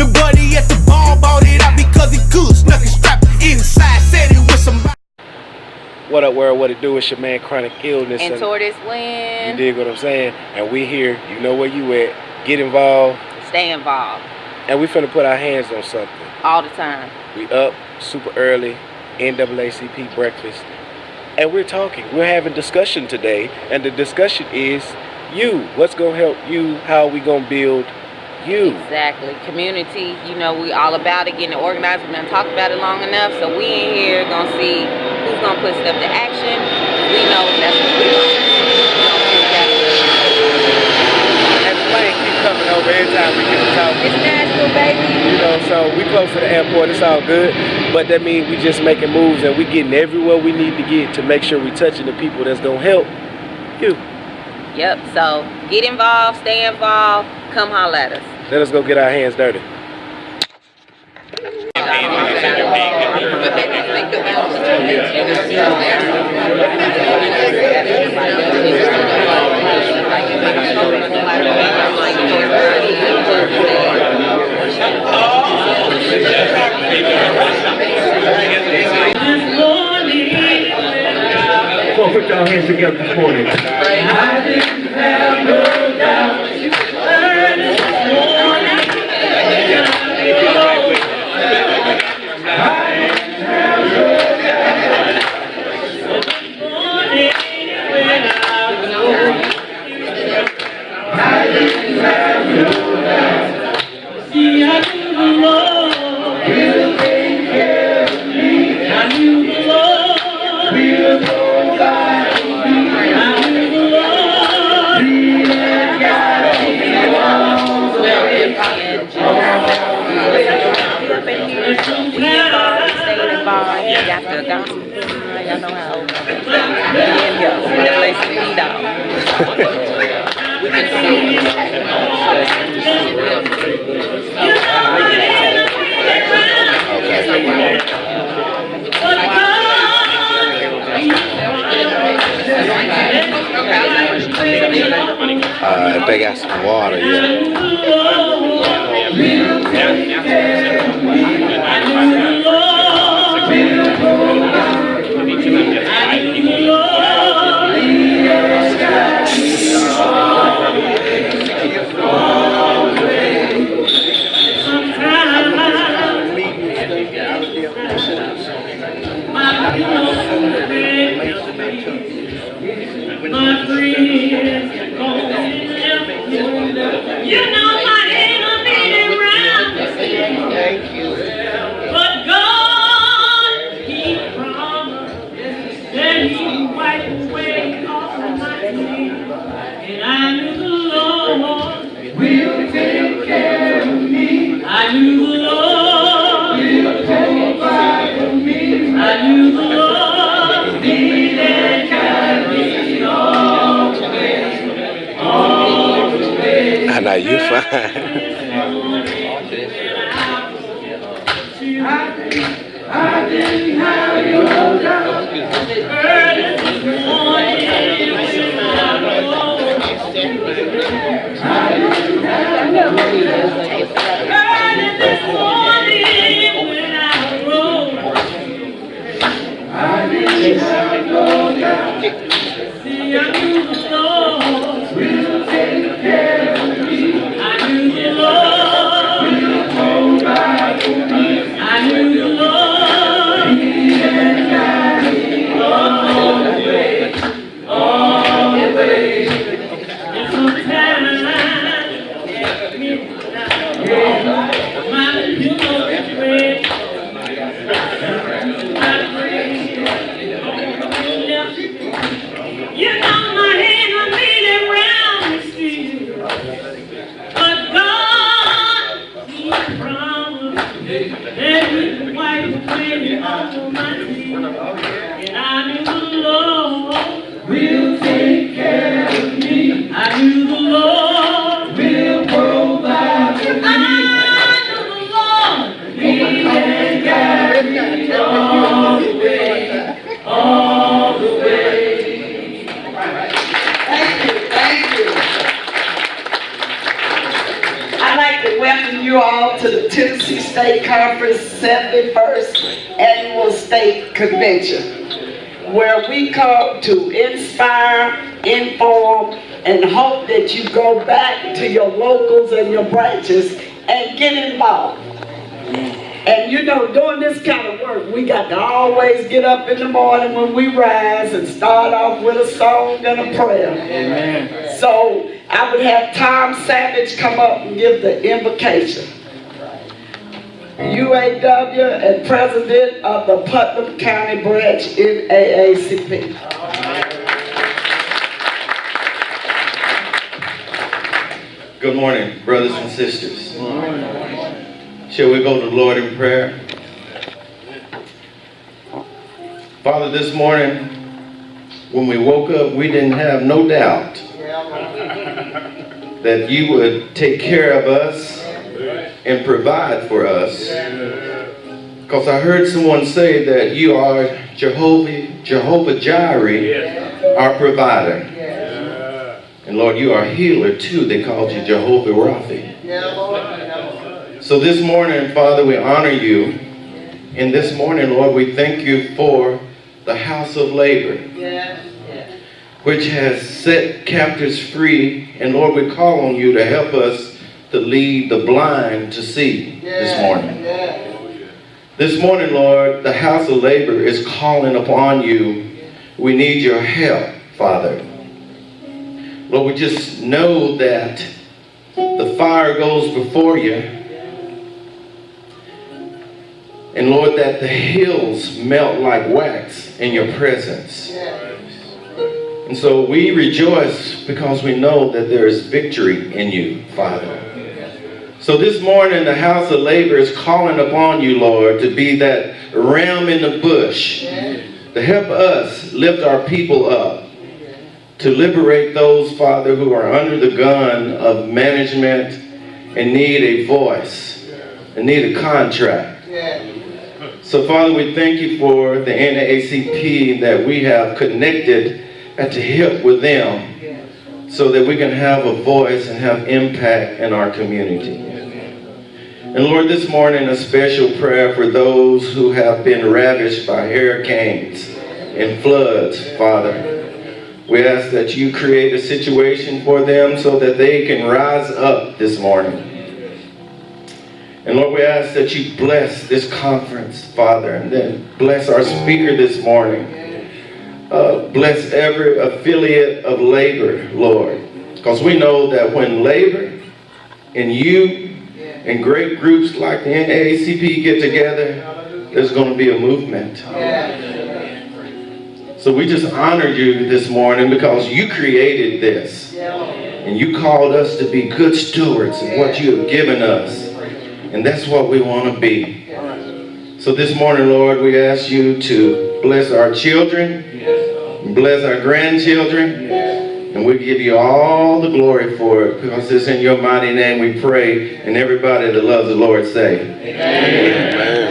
The buddy at the bar bought it out because he could. Snuck it strapped inside, said it with somebody. What up, world? What it do? It's your man Cronyk Illness. And TortoisWind. You dig what I'm saying? And we here. You know where you at. Get involved. Stay involved. And we finna put our hands on something. All the time. We up super early. NAACP breakfast. And we're talking. We're having discussion today. And the discussion is you. What's gonna help you? How we gonna build you? Exactly. Community, you know, we all about it, getting it organized. We've been talking about it long enough, so we in here gonna see who's gonna put stuff to action. We know that's what we want. And the plane keep coming over every time we get to talk. It's Nashville, baby. You know, so we close to the airport, it's all good. But that means we just making moves and we getting everywhere we need to get to make sure we touching the people that's gonna help you. Yep, so get involved, stay involved, come holler at us. Let us go get our hands dirty. Come on, put your hands together this morning. I didn't have no doubt. After gospel, y'all know how old I we can see. If they got some water, yeah. Now you fine. I didn't have no doubt. like to welcome you all to the Tennessee State Conference 71st Annual State Convention, where we come to inspire, inform, and hope that you go back to your locals and your branches and get involved. And you know, doing this kind of work, we got to always get up in the morning when we rise and start off with a song and a prayer. Amen. So I would have Tom Savage come up and give the invocation. UAW and President of the Putnam County Branch NAACP. Good morning, brothers and sisters. Shall we go to the Lord in prayer? Father, this morning, when we woke up, we didn't have no doubt that you would take care of us and provide for us. Because I heard someone say that you are Jehovah Jireh, our provider. And Lord, you are a healer too. They called you Jehovah Rapha. So this morning, Father, we honor you. And this morning, Lord, we thank you for the House of Labor, which has set captives free. And Lord, we call on you to help us to lead the blind to see this morning. This morning, Lord, the House of Labor is calling upon you. We need your help, Father. Lord, we just know that the fire goes before you. And Lord, that the hills melt like wax in your presence. And so we rejoice because we know that there is victory in you, Father. So this morning, the House of Labor is calling upon you, Lord, to be that ram in the bush, to help us lift our people up, to liberate those, Father, who are under the gun of management and need a voice and need a contract. So, Father, we thank you for the NAACP that we have connected at the hip with them so that we can have a voice and have impact in our community. And Lord, this morning, a special prayer for those who have been ravished by hurricanes and floods, Father. We ask that you create a situation for them so that they can rise up this morning. And Lord, we ask that you bless this conference, Father, and then bless our speaker this morning. Bless every affiliate of labor, Lord. Because we know that when labor and you and great groups like the NAACP get together, there's going to be a movement. So we just honored you this morning because you created this. And you called us to be good stewards of what you have given us. And that's what we want to be. So this morning, Lord, we ask you to bless our children, bless our grandchildren, and we give you all the glory for it because it's in your mighty name we pray. And everybody that loves the Lord say, Amen.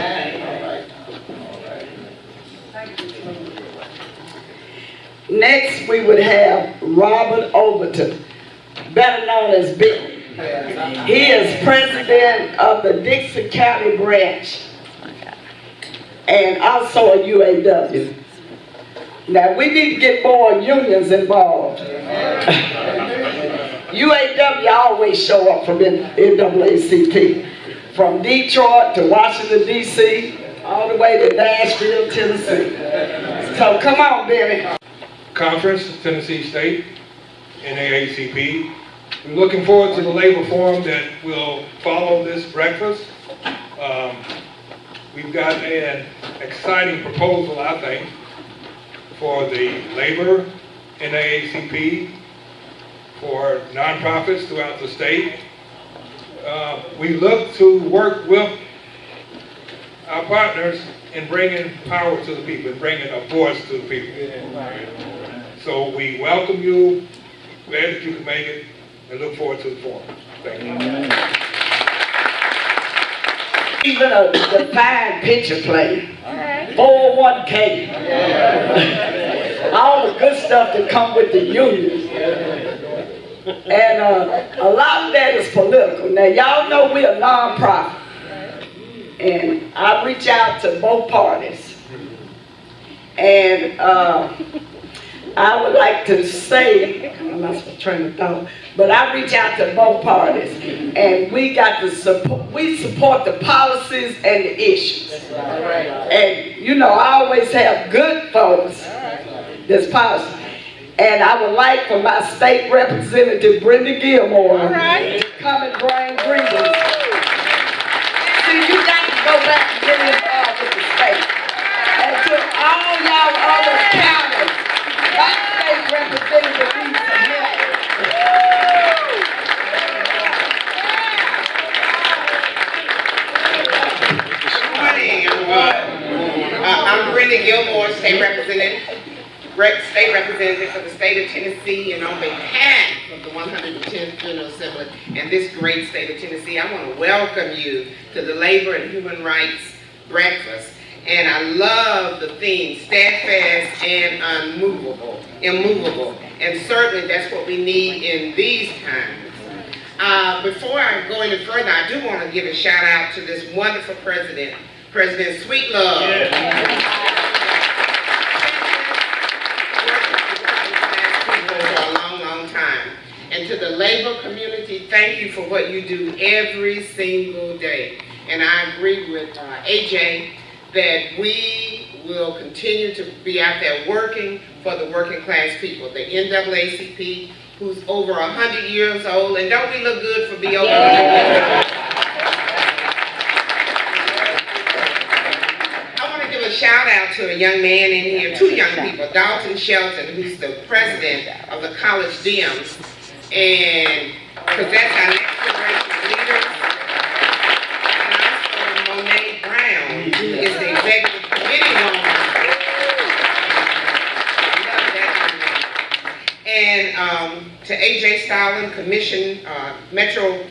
Next, we would have Robert Overton, better known as Billy. He is president of the Dixon County branch and also a UAW. Now, we need to get more unions involved. UAW always show up from NAACP, from Detroit to Washington, D.C., all the way to Nashville, Tennessee. So come on, Billy. Conference, Tennessee State, NAACP. We're looking forward to the labor forum that will follow this breakfast. We've got an exciting proposal, I think, for the labor, NAACP, for nonprofits throughout the state. We look to work with our partners in bringing power to the people, and bringing a voice to the people. So we welcome you, glad that you can make it, and look forward to the forum. Thank you. Even a defined picture plan, 401k, all the good stuff that come with the union. And a lot of that is political. Now, y'all know we're a non-profit. And I reach out to both parties. And I would like to say, I'm not supposed to train of thought, but I reach out to both parties. And we got to support the policies and the issues. And, you know, I always have good folks that's policy. And I would like for my state representative, Brenda Gilmore, to come and bring greetings. See, you got to go back and get involved with the state. And to all y'all other counties, my state representative needs some help. Good morning, everyone. I'm Brenda Gilmore, state representative for the state of Tennessee, and on behalf of the 110th General Assembly and this great state of Tennessee, I want to welcome you to the Labor and Human Rights Breakfast. And I love the theme, steadfast and immovable. And certainly that's what we need in these times. Before I go any further, I do want to give a shout out to this wonderful president, President Sweetlove. And to the labor community, thank you for what you do every single day. And I agree with AJ that we will continue to be out there working for the working class people. The NAACP, who's over 100 years old, and don't we look good for being over 100 years old? I want to give a shout out to a young man in here, two young people, Dalton Shelton, who's the president of the College Dems. And because that's our next generation of leaders. And also Monet Brown, who is the executive committee woman. And to AJ Stalin, Metro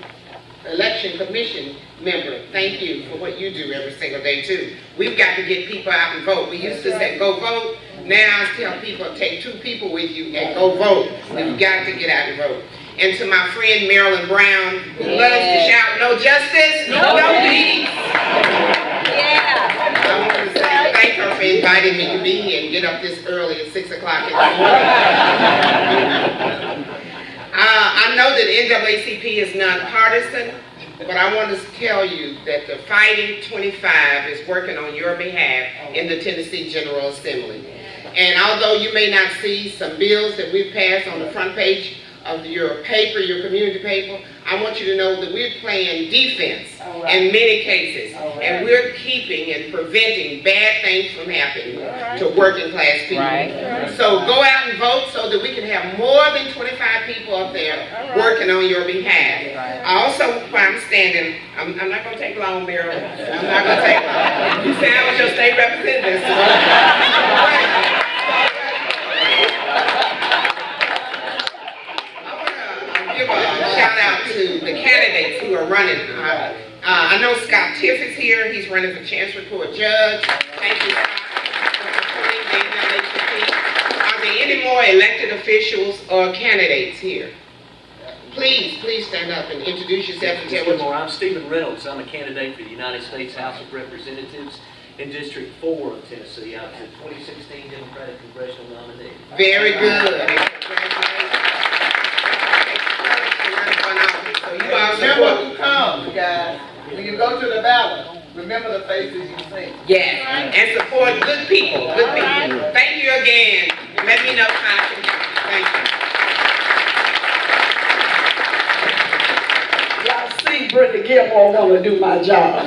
Election Commission member, thank you for what you do every single day too. We've got to get people out and vote. We used to say go vote. Now I tell people take 2 people with you and go vote. We've got to get out and vote. And to my friend Marilyn Brown, who loves to shout, no justice, no peace. I want to say thank her for inviting me to be here and get up this early at 6 o'clock in the morning. I know that NAACP is nonpartisan, but I want to tell you that the Fighting 25 is working on your behalf in the Tennessee General Assembly. And although you may not see some bills that we've passed on the front page of your paper, your community paper, I want you to know that we're playing defense in many cases. And we're keeping and preventing bad things from happening to working class people. So go out and vote so that we can have more than 25 people up there working on your behalf. I also, while I'm standing, I'm not going to take long, Marilyn. I'm not going to take long. You said I was your state representative. So shout out to the candidates who are running. I know Scott Tiff is here. He's running for Chancery Court Judge. Thank you, Scott, for supporting the NAACP. Are there any more elected officials or candidates here? Please stand up and introduce yourself and tell us. I'm Stephen Reynolds. I'm a candidate for the United States House of Representatives in District 4 of Tennessee. I'm the 2016 Democratic Congressional nominee. Very good. Congratulations. Remember who comes, guys. When you go to the ballot, remember the faces you see. Yes, and support good people. Good people. Thank you again. Let me know how I can. Thank you. Y'all see Brenda Gilmore want to do my job.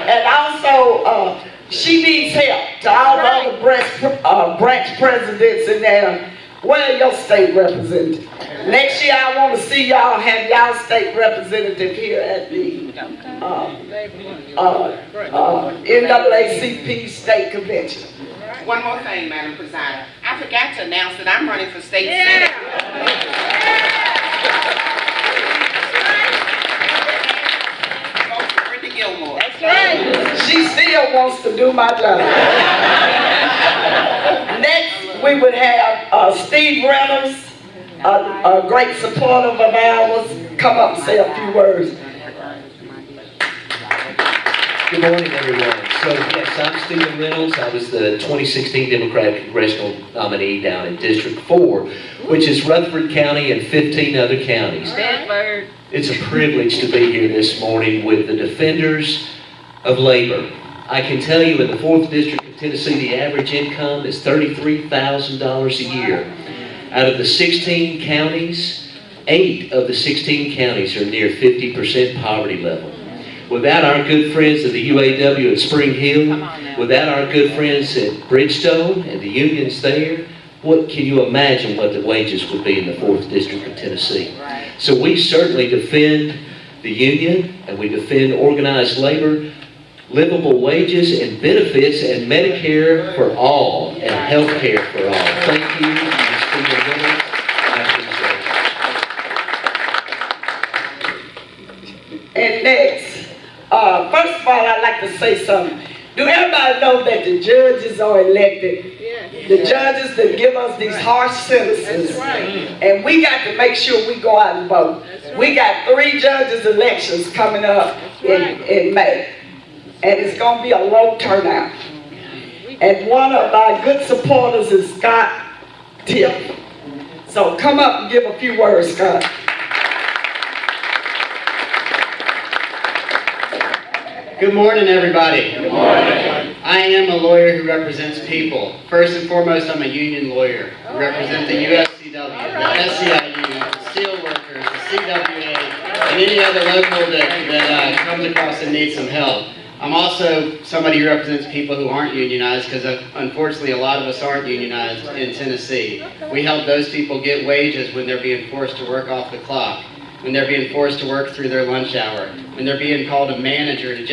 And also, she needs help. To all the other branch presidents in there, where are your state representatives? Next year, I want to see y'all have y'all state representative here at the NAACP state convention. One more thing, Madam Presider. I forgot to announce that I'm running for state senate. Brenda Gilmore. That's right. She still wants to do my job. Next we would have Steve Reynolds, a great supporter of ours, come up and say a few words. Good morning, everyone. So, yes, I'm Stephen Reynolds. I was the 2016 Democratic Congressional nominee down in District 4, which is Rutherford County and 15 other counties. Stanford. It's a privilege to be here this morning with the defenders of labor. I can tell you in the 4th District of Tennessee, the average income is $33,000 a year. Out of the 16 counties, 8 of the 16 counties are near 50% poverty level. Without our good friends at the UAW at Spring Hill, without our good friends at Bridgestone and the unions there, what can you imagine what the wages would be in the 4th District of Tennessee? So we certainly defend the union and we defend organized labor, livable wages and benefits and Medicare for all and health care for all. Thank you, Ms. Stephen Reynolds. And next, first of all, I'd like to say something. Do everybody know that the judges are elected? The judges that give us these harsh sentences. And we got to make sure we go out and vote. We got 3 judges elections coming up in May. And it's going to be a low turnout. And one of our good supporters is Scott Tiff. So come up and give a few words, Scott. Good morning, everybody. Good morning. I am a lawyer who represents people. First and foremost, I'm a union lawyer. I represent the UFCW, the SEIU, the Steelworkers, the CWA, and any other local that comes across and needs some help. I'm also somebody who represents people who aren't unionized because unfortunately a lot of us aren't unionized in Tennessee. We help those people get wages when they're being forced to work off the clock, when they're being forced to work through their lunch hour, when they're being called a manager to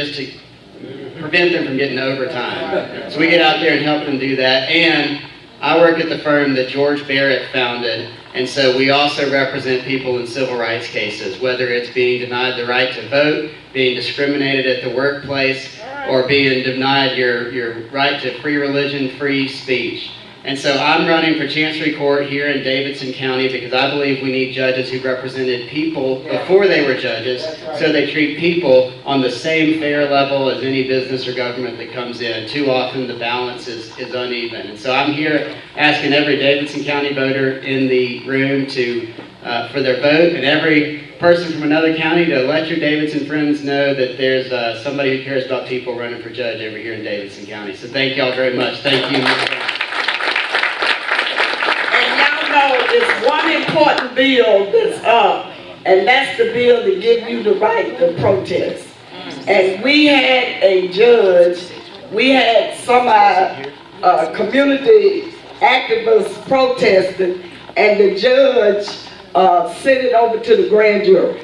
prevent them from getting overtime. So we get out there and help them do that. And I work at the firm that George Barrett founded, and so we also represent people in civil rights cases, whether it's being denied the right to vote, being discriminated at the workplace, or being denied your right to free religion, free speech. And so I'm running for Chancery Court here in Davidson County because I believe we need judges who represented people before they were judges, so they treat people on the same fair level as any business or government that comes in. Too often the balance is uneven. And so I'm here asking every Davidson County voter in the room for their vote, and every person from another county to let your Davidson friends know that there's somebody who cares about people running for judge over here in Davidson County. So thank y'all very much. Thank you. There's one important bill that's up, and that's the bill to give you the right to protest. And we had a judge, we had some community activists protesting, and the judge sent it over to the grand jury.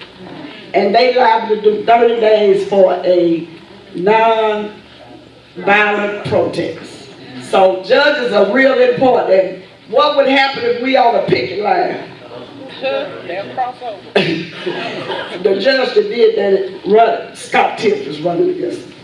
And they liable to do 30 days for a non-violent protest. So judges are real important. What would happen if we on a picket line? They'll cross over. The judge that did that, Scott Tiff was running against him.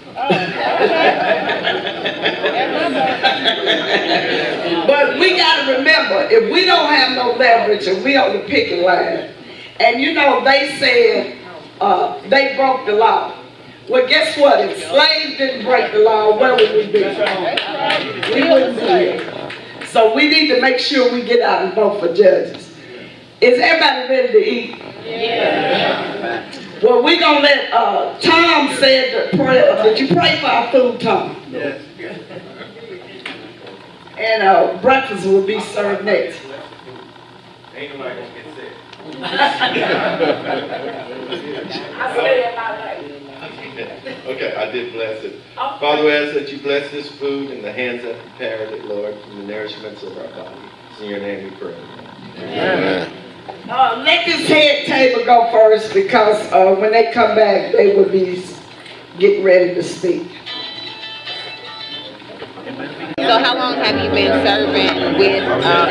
But we got to remember, if we don't have no leverage and we on the picket line, and you know they said they broke the law. Well, guess what? If slaves didn't break the law, where would we be? We wouldn't be here. So we need to make sure we get out and vote for judges. Is everybody ready to eat? Yeah. Well, we're going to let Tom say the prayer. Did you pray for our food, Tom? Yes. And breakfast will be served next. Ain't nobody gonna get sick. Okay, I did bless it. Father, we ask that you bless this food in the hands that prepared it, Lord, from the nourishments of our body. It's in your name we pray. Amen. Let this head table go first because when they come back, they will be getting ready to speak. So how long have you been serving with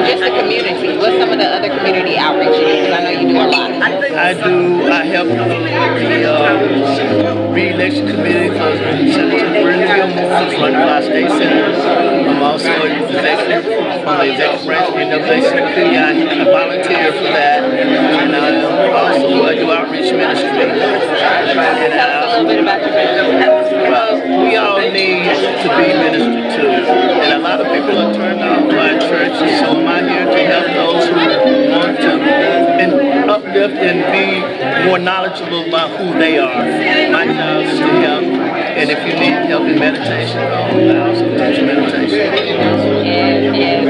just the community? What's some of the other community outreach you do? Because I know you do a lot. I help the re-election committee for Senator Cronyk running for our state senator. I'm also executive from the executive branch of NAACP. I volunteer for that, and I also do outreach ministry. Tell us a little bit about your ministry. Well, we all need to be ministered to, and a lot of people are turned off by churches, so I'm out here to help those who want to and uplift and be more knowledgeable about who they are. My job is to help, and if you need help in meditation, I also teach meditation.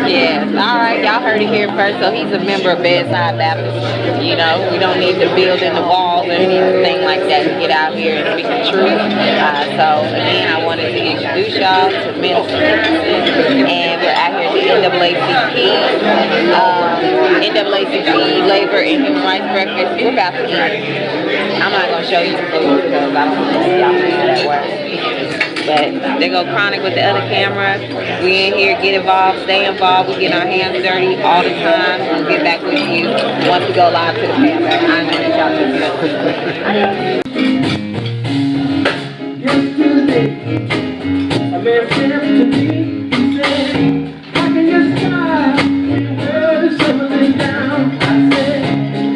Yes. All right, y'all heard it here first. So he's a member of Bedside Baptist. You know, we don't need to build in the walls or anything like that to get out here and speak the truth. So again, I wanted to introduce y'all to Minister Henderson, and we're out here at the NAACP Labor and Human Rights Breakfast. We're about to eat. I'm not gonna show you the food because I don't know if y'all know that word. But there go Cronyk with the other camera. We in here, get involved, stay involved. We get our hands dirty all the time. We'll get back with you once we go live to the camera. I know that y'all can A man came up to me and said, how can you smile when the world is tumbling down? I said,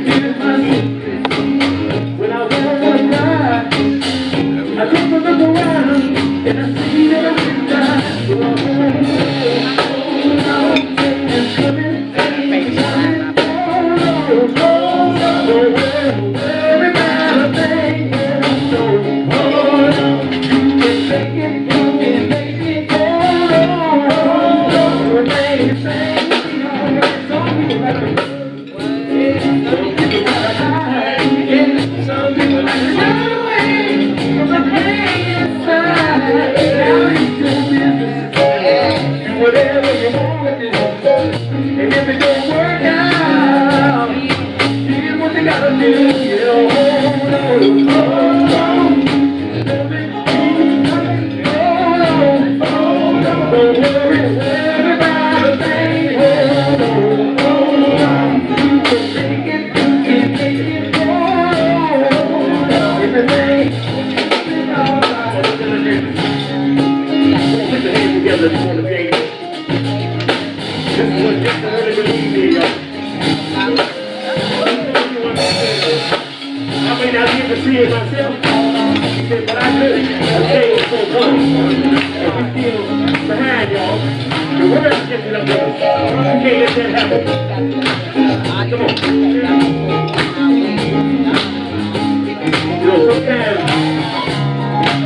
here's my secret. When I want to cry, I take a look around and I see that I can die. It's coming, it's coming. Don't worry about a thing. Don't hold on. You can make it, you can make it. Hold on, remain the same. Some people like to hide. Some people like to run away from the pain inside. Now it's your business. Do whatever you want to do. And if it don't work out, here's what you gotta do. You know, hold on, hold on. Don't worry about a thing. Hold on. You can make it, you can make it. Hold on. Everything is all right. What we're gonna do? Put your hands together if you want to be able. This is what just really believe me, y'all. I may not get to see it myself, but I do. The day is so good. And we feel behind y'all. The world is getting up there. You can't let that happen. Come on. You know, sometimes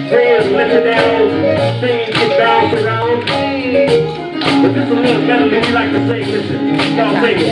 prayers let you down, things get bounced around. But this is a little better than we like to say. Listen, y'all sing it.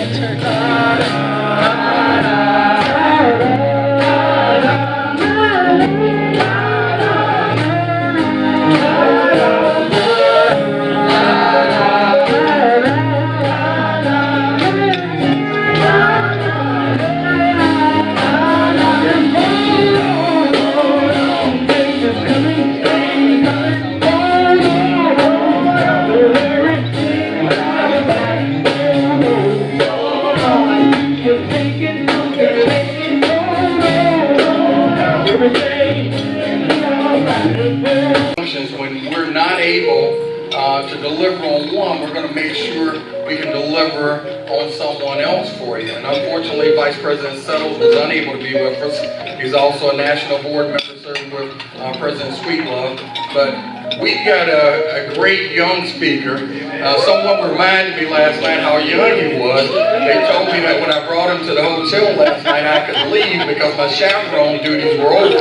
When we're not able to deliver on one, we're going to make sure we can deliver on someone else for you. And unfortunately, Vice President Settles was unable to be with us. He's also a national board member serving with President Sweetlove. But we've got a great young speaker. Someone reminded me last night how young he was. They told me that when I brought him to the hotel last night, I could leave because my chaperone duties were over.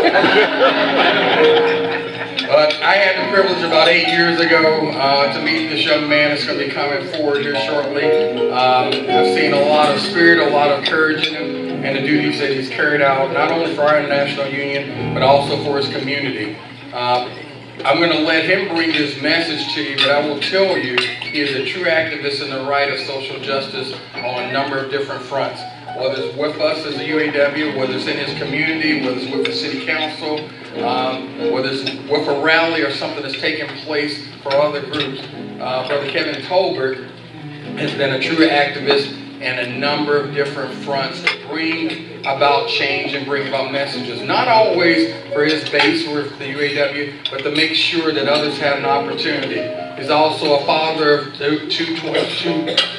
But I had the privilege about 8 years ago to meet this young man that's going to be coming forward here shortly. I've seen a lot of spirit, a lot of courage in him, and the duties that he's carried out, not only for our International Union, but also for his community. I'm going to let him bring this message to you, but I will tell you, he is a true activist in the right of social justice on a number of different fronts. Whether it's with us as a UAW, whether it's in his community, whether it's with the city council, whether it's with a rally or something that's taking place for other groups. Brother Kevin Tolbert has been a true activist in a number of different fronts to bring about change and bring about messages. Not always for his base or for the UAW, but to make sure that others had an opportunity. He's also a father of two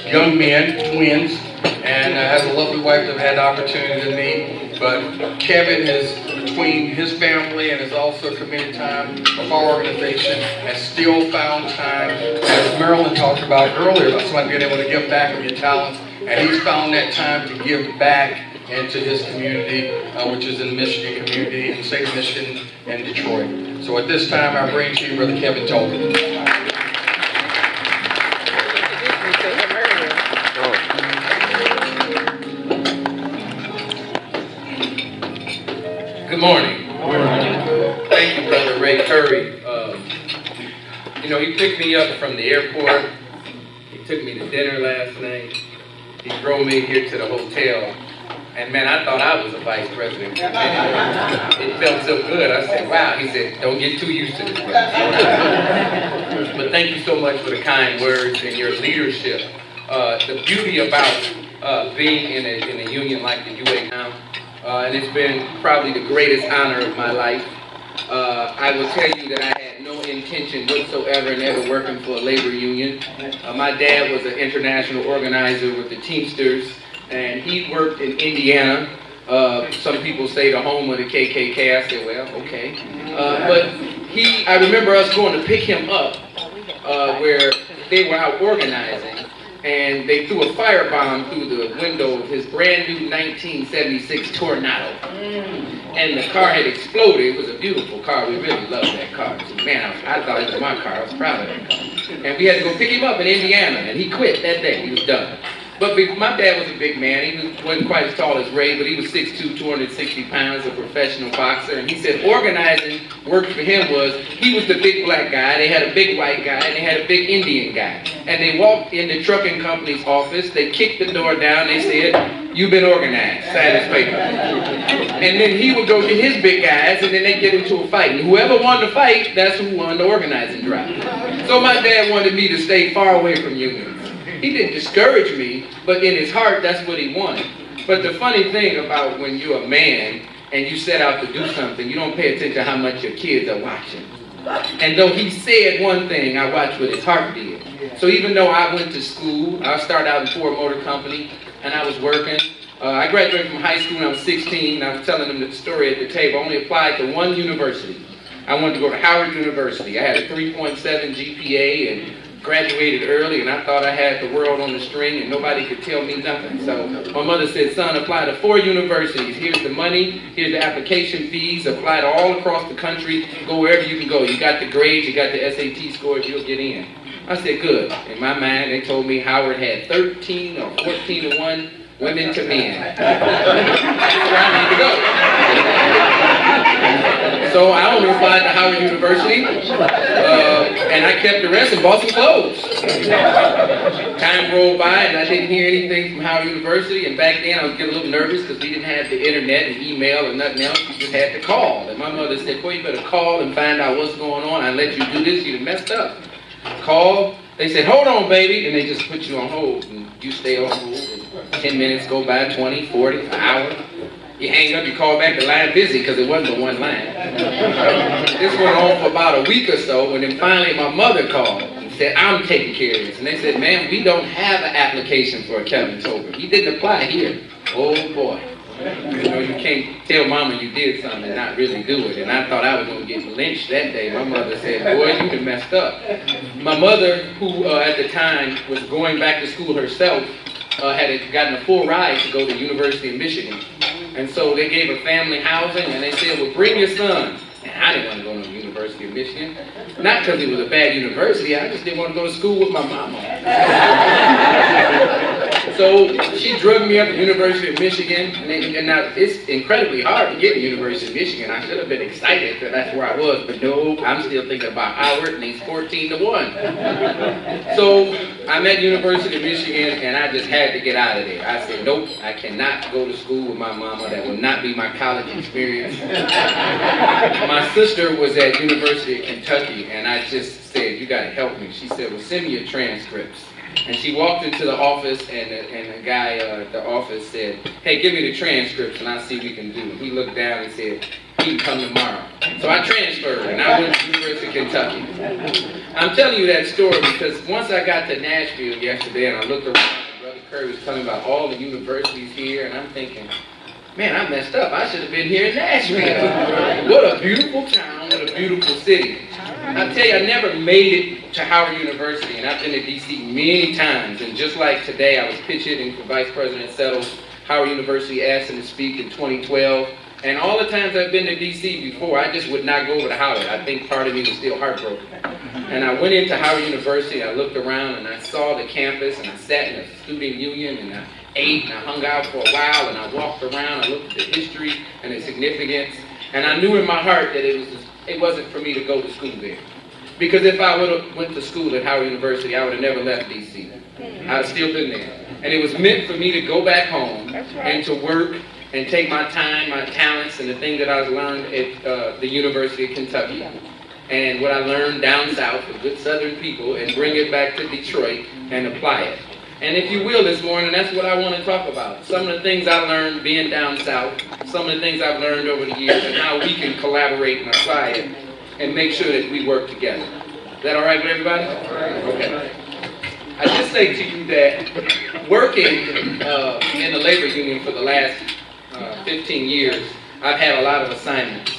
young men, twins, and has a lovely wife that I've had the opportunity to meet. But Kevin is between his family and is also committed time of our organization, has still found time, as Marilyn talked about earlier, about somebody being able to give back of your talents, and he's found that time to give back into his community, which is in the Michigan community, in the state of Michigan and Detroit. So at this time, I bring to you Brother Kevin Tolman. Good morning. Thank you, Brother Ray Curry. He picked me up from the airport. He took me to dinner last night. He drove me here to the hotel. And man, I thought I was a vice president. It felt so good. I said, wow. He said, don't get too used to this, brother. But thank you so much for the kind words and your leadership. The beauty about being in a union like the UA now, and it's been probably the greatest honor of my life. I will tell you that I had no intention whatsoever in ever working for a labor union. My dad was an international organizer with the Teamsters, and he worked in Indiana. Some people say the home of the KKK. I said, well, okay. But I remember us going to pick him up where they were out organizing, and they threw a firebomb through the window of his brand new 1976 Tornado. And the car had exploded. It was a beautiful car. We really loved that car. Man, I thought it was my car. I was proud of that car. And we had to go pick him up in Indiana, and he quit that day. He was done. But my dad was a big man. He wasn't quite as tall as Ray, but he was 6'2", 260 pounds, a professional boxer. And he said organizing work for him was, he was the big black guy, they had a big white guy, and they had a big Indian guy. And they walked in the trucking company's office, they kicked the door down, they said, you've been organized, sign this paper. And then he would go get his big guys, and then they'd get into a fight. And whoever won the fight, that's who won the organizing drive. So my dad wanted me to stay far away from unions. He didn't discourage me, but in his heart, that's what he wanted. But the funny thing about when you're a man and you set out to do something, you don't pay attention to how much your kids are watching. And though he said one thing, I watched what his heart did. So even though I went to school, I started out in Ford Motor Company, and I was working. I graduated from high school when I was 16. I was telling them the story at the table. I only applied to one university. I wanted to go to Howard University. I had a 3.7 GPA and graduated early, and I thought I had the world on the string and nobody could tell me nothing. So my mother said, son, apply to 4 universities. Here's the money, here's the application fees, apply to all across the country, go wherever you can go. You got the grades, you got the SAT scores, you'll get in. I said, good. In my mind, they told me Howard had 13 or 14 to 1 women to men. That's where I need to go. So I only applied to Howard University, and I kept the rest and bought some clothes. Time rolled by, and I didn't hear anything from Howard University, and back then I was getting a little nervous because we didn't have the internet and email and nothing else. You just had to call. And my mother said, boy, you better call and find out what's going on. I let you do this, you'd have messed up. Call. They said, hold on, baby, and they just put you on hold, and you stay on hold, and 10 minutes go by, 20, 40, an hour. You hang up, you call back, the line busy, because it wasn't the one line. This went on for about a week or so, when then finally my mother called and said, I'm taking care of this. And they said, ma'am, we don't have an application for a Kevin Tolbert. He didn't apply here. Oh, boy. You know, you can't tell mama you did something and not really do it. And I thought I was going to get lynched that day. My mother said, boy, you done messed up. My mother, who at the time was going back to school herself, had gotten a full ride to go to the University of Michigan. And so they gave her family housing, and they said, well, bring your son. And I didn't want to go to the University of Michigan. Not because it was a bad university, I just didn't want to go to school with my mama. So she drugged me up to the University of Michigan, and now it's incredibly hard to get to the University of Michigan. I should have been excited that that's where I was, but no, I'm still thinking about Howard, and he's 14 to 1. So I'm at the University of Michigan, and I just had to get out of there. I said, nope, I cannot go to school with my mama. That will not be my college experience. My sister was at University of Kentucky, and I just said, you got to help me. She said, well, send me your transcripts. And she walked into the office, and the guy at the office said, "Hey, give me the transcripts and I'll see what we can do." He looked down and said, "He can come tomorrow." So I transferred, and I went to the University of Kentucky. I'm telling you that story because once I got to Nashville yesterday and I looked around, and Brother Curry was telling about all the universities here, and I'm thinking, man, I messed up. I should have been here in Nashville. What a beautiful town, what a beautiful city. I tell you, I never made it to Howard University, and I've been to D.C. many times. And just like today, I was pitch hitting for Vice President Settles. Howard University asked him to speak in 2012. And all the times I've been to D.C. before, I just would not go over to Howard. I think part of me was still heartbroken. And I went into Howard University, I looked around, and I saw the campus, and I sat in a student union, and I ate, and I hung out for a while, and I walked around, I looked at the history and the significance, and I knew in my heart that it wasn't for me to go to school there. Because if I would have went to school at Howard University, I would have never left D.C. I'd have still been there. And it was meant for me to go back home and to work and take my time, my talents, and the things that I've learned at the University of Kentucky, and what I learned down south with good Southern people, and bring it back to Detroit and apply it. And if you will this morning, that's what I want to talk about. Some of the things I learned being down south, some of the things I've learned over the years, and how we can collaborate and apply it and make sure that we work together. Is that all right with everybody? Okay. I just say to you that working in the labor union for the last 15 years, I've had a lot of assignments.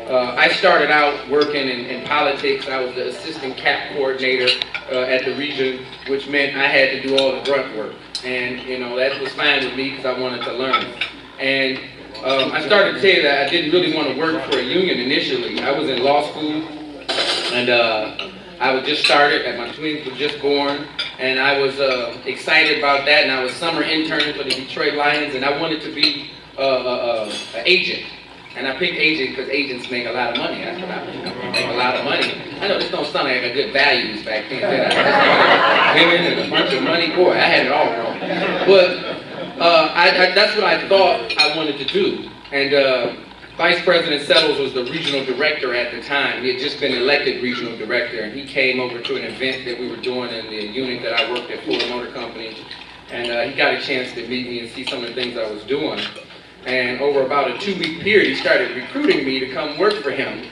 I started out working in politics. I was the assistant CAP coordinator at the region, which meant I had to do all the grunt work. And, you know, that was fine with me because I wanted to learn. And I started to tell you that I didn't really want to work for a union initially. I was in law school, and I was just started, and my twins were just born, and I was excited about that, and I was summer interning for the Detroit Lions, and I wanted to be an agent. And I picked agent because agents make a lot of money. That's what I make a lot of money. I know this don't sound like I got good values back then. Women and a bunch of money. Boy, I had it all wrong. But that's what I thought I wanted to do. And Vice President Settles was the regional director at the time. He had just been elected regional director, and he came over to an event that we were doing in the unit that I worked at, Ford Motor Company. And he got a chance to meet me and see some of the things I was doing. And over about a 2-week period, he started recruiting me to come work for him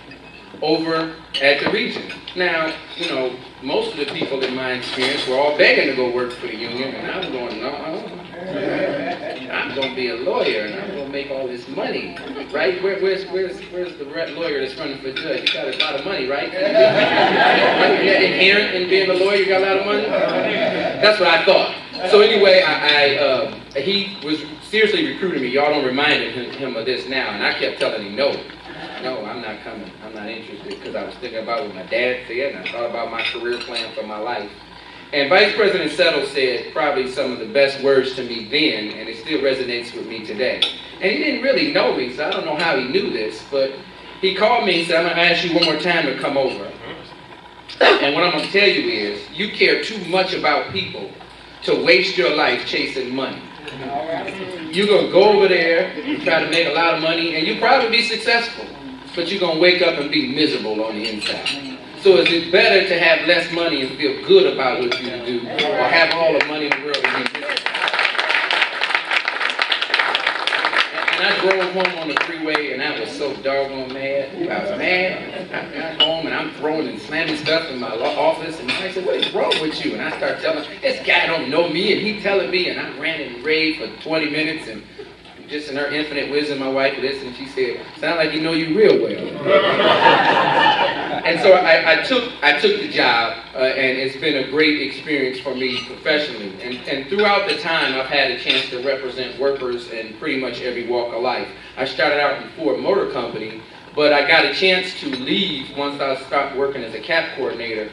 over at the region. Now, you know, most of the people in my experience were all begging to go work for the union, and I was going, no, I'm going to be a lawyer, and I'm going to make all this money, right? Where's the lawyer that's running for judge? You got a lot of money, right? Inherent in being a lawyer, you got a lot of money? That's what I thought. So anyway, he was seriously recruiting me. Y'all don't remind him of this now. And I kept telling him, no, I'm not coming. I'm not interested, because I was thinking about what my dad said, and I thought about my career plan for my life. And Vice President Settles said probably some of the best words to me then, and it still resonates with me today. And he didn't really know me, so I don't know how he knew this, but he called me and said, I'm going to ask you one more time to come over. And what I'm going to tell you is, you care too much about people to waste your life chasing money. You're going to go over there, try to make a lot of money, and you'll probably be successful, but you're going to wake up and be miserable on the inside. So is it better to have less money and feel good about what you do, or have all the money in the world and be miserable? And I drove home on the freeway, and I was so doggone mad. I was mad. I got home, and I'm throwing and slamming stuff in my office, and I said, what is wrong with you? And I started telling him, this guy don't know me, and he telling me, and I ran and raved for 20 minutes, and just in her infinite wisdom, my wife listened, and she said, sound like you know you real well. And so I took the job, and it's been a great experience for me professionally. And throughout the time, I've had a chance to represent workers in pretty much every walk of life. I started out in Ford Motor Company, but I got a chance to leave once I stopped working as a CAP coordinator.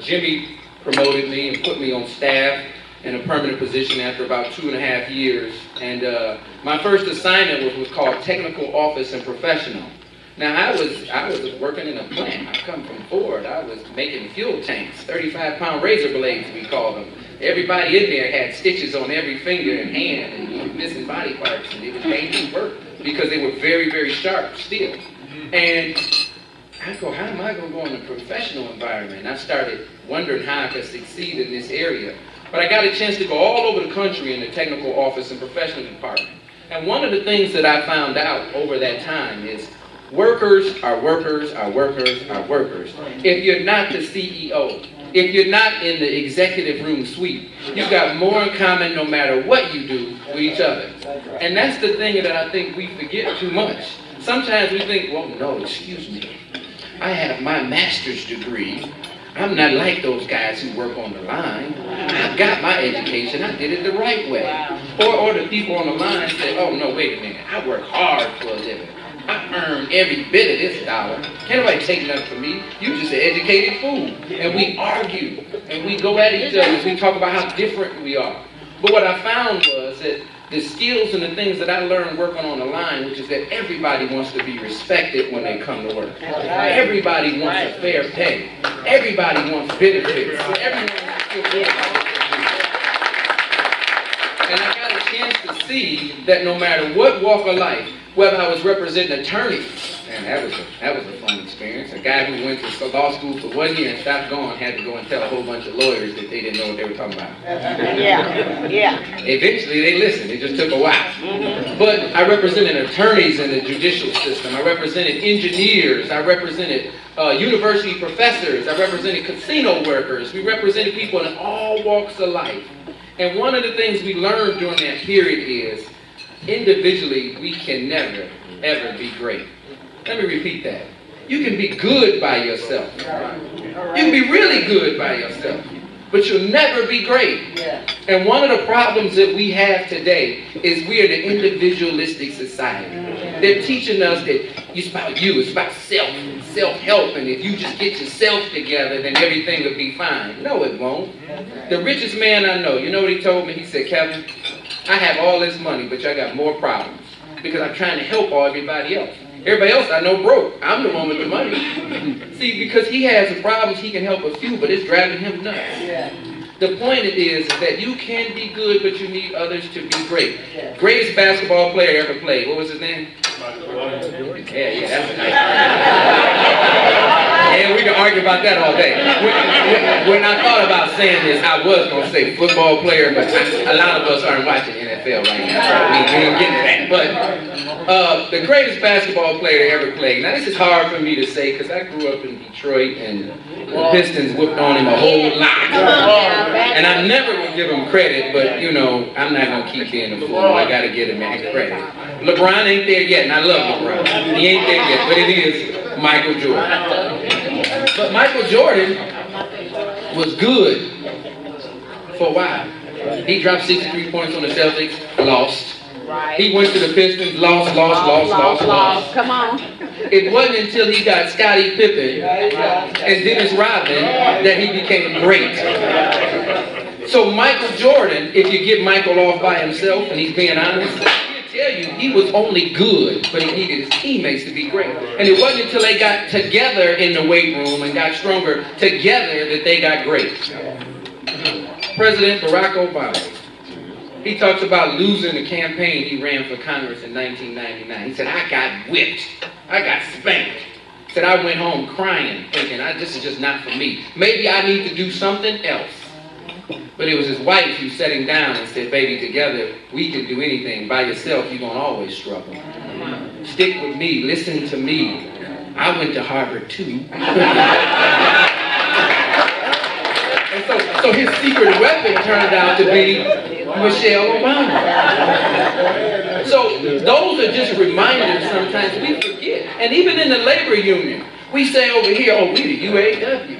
Jimmy promoted me and put me on staff in a permanent position after about 2.5 years. And my first assignment was called Technical Office and Professional. Now, I was working in a plant. I come from Ford. I was making fuel tanks, 35-pound razor blades, we call them. Everybody in there had stitches on every finger and hand, and missing body parts, and it was painful work because they were very, very sharp still. And I go, how am I going to go in a professional environment? And I started wondering how I could succeed in this area. But I got a chance to go all over the country in the technical office and professional department. And one of the things that I found out over that time is workers are workers are workers are workers. If you're not the CEO, if you're not in the executive room suite, you've got more in common no matter what you do with each other. And that's the thing that I think we forget too much. Sometimes we think, well, no, excuse me. I have my master's degree. I'm not like those guys who work on the line. I got my education. I did it the right way. Or the people on the line say, oh, no, wait a minute. I work hard for a living. I earn every bit of this dollar. Can't nobody take nothing from me. You just an educated fool. And we argue. And we go at each other. And we talk about how different we are. But what I found was that the skills and the things that I learned working on the line, which is that everybody wants to be respected when they come to work. Everybody wants a fair pay. Everybody wants benefits. Everyone wants to feel good about what they do. And I got a chance to see that no matter what walk of life, whether I was representing attorneys, and that was a fun experience. A guy who went to law school for 1 year and stopped going had to go and tell a whole bunch of lawyers that they didn't know what they were talking about. Yeah. Eventually they listened. It just took a while. But I represented attorneys in the judicial system. I represented engineers. I represented university professors. I represented casino workers. We represented people in all walks of life. And one of the things we learned during that period is individually, we can never, ever be great. Let me repeat that. You can be good by yourself. You can be really good by yourself. But you'll never be great. And one of the problems that we have today is we're an individualistic society. They're teaching us that it's about you, it's about self-help, and if you just get yourself together, then everything will be fine. No, it won't. The richest man I know, you know what he told me? He said, Kevin, I have all this money, but I got more problems because I'm trying to help everybody else. Everybody else I know broke. I'm the one with the money. See, because he has the problems, he can help a few, but it's driving him nuts. The point is that you can be good, but you need others to be great. Greatest basketball player ever played. What was his name? Yeah, that's a nice argument. Yeah, we can argue about that all day. When I thought about saying this, I was going to say football player, but a lot of us aren't watching NFL right now, so we ain't getting to that. But the greatest basketball player ever played. Now, this is hard for me to say because I grew up in Detroit and the Pistons whooped on him a whole lot. And I never would give him credit, but, you know, I'm not going to keep being a fool. I got to give him that credit. LeBron ain't there yet, and I love LeBron. He ain't there yet, but it is Michael Jordan. But Michael Jordan was good for a while. He dropped 63 points on the Celtics, lost. He went to the Pistons, lost. Come on. It wasn't until he got Scottie Pippen and Dennis Rodman that he became great. So Michael Jordan, if you get Michael off by himself, and he's being honest, he'll tell you he was only good, but he needed his teammates to be great. And it wasn't until they got together in the weight room and got stronger together that they got great. President Barack Obama, he talks about losing the campaign he ran for Congress in 1999. He said, I got whipped. I got spanked. He said, I went home crying, thinking, this is just not for me. Maybe I need to do something else. But it was his wife who set him down and said, baby, together we can do anything. By yourself, you're going to always struggle. Stick with me. Listen to me. I went to Harvard, too. And so his secret weapon turned out to be Michelle Obama. So those are just reminders sometimes we forget. And even in the labor union, we say over here, oh, we the UAW.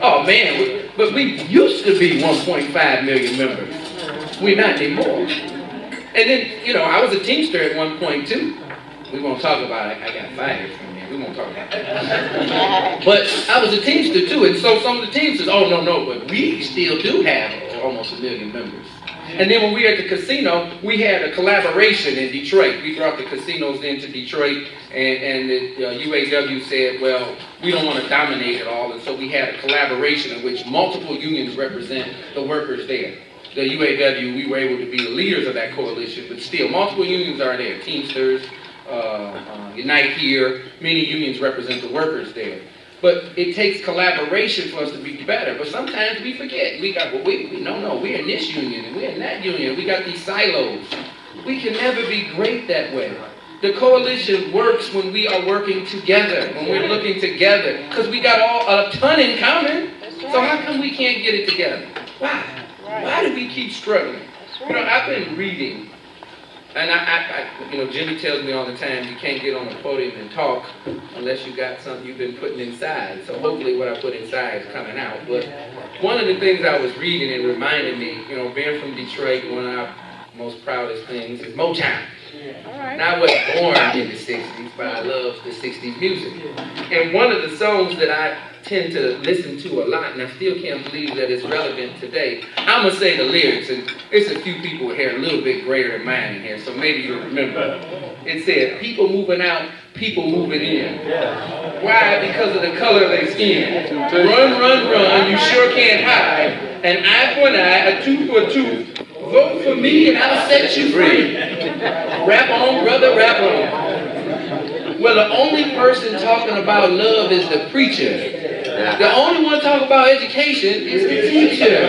Oh, man, but we used to be 1.5 million members. We're not anymore. And then, you know, I was a Teamster at one point, too. We won't talk about it. I got fired from there. We won't talk about that. But I was a Teamster, too. And so some of the Teamsters, oh, no, but we still do have almost 1 million members. And then when we were at the casino, we had a collaboration in Detroit. We brought the casinos into Detroit, and the UAW said, well, we don't want to dominate it all. And so we had a collaboration in which multiple unions represent the workers there. The UAW, we were able to be the leaders of that coalition, but still, multiple unions are there. Teamsters, Unite Here, many unions represent the workers there. But it takes collaboration for us to be better. But sometimes we forget. We got, well, we're in this union and we're in that union. We got these silos. We can never be great that way. The coalition works when we are working together, when we're looking together, because we got a ton in common. So how come we can't get it together? Why? Why do we keep struggling? You know, I've been reading, and Jimmy tells me all the time, you can't get on a podium and talk unless you got something you've been putting inside. So hopefully what I put inside is coming out. But one of the things I was reading and reminded me, being from Detroit, one of our most proudest things is Motown. And I wasn't born in the 60s, but I love the 60s music. And one of the songs that I tend to listen to a lot, and I still can't believe that it's relevant today, I'm going to say the lyrics, and it's a few people here a little bit greater than mine in here, so maybe you'll remember. It said, people moving out, people moving in. Why? Because of the color of their skin. Run, run, run, you sure can't hide. An eye for an eye, a tooth for a tooth. Vote for me and I'll set you free. Rap on, brother, rap on. Well, the only person talking about love is the preacher. The only one talking about education is the teacher.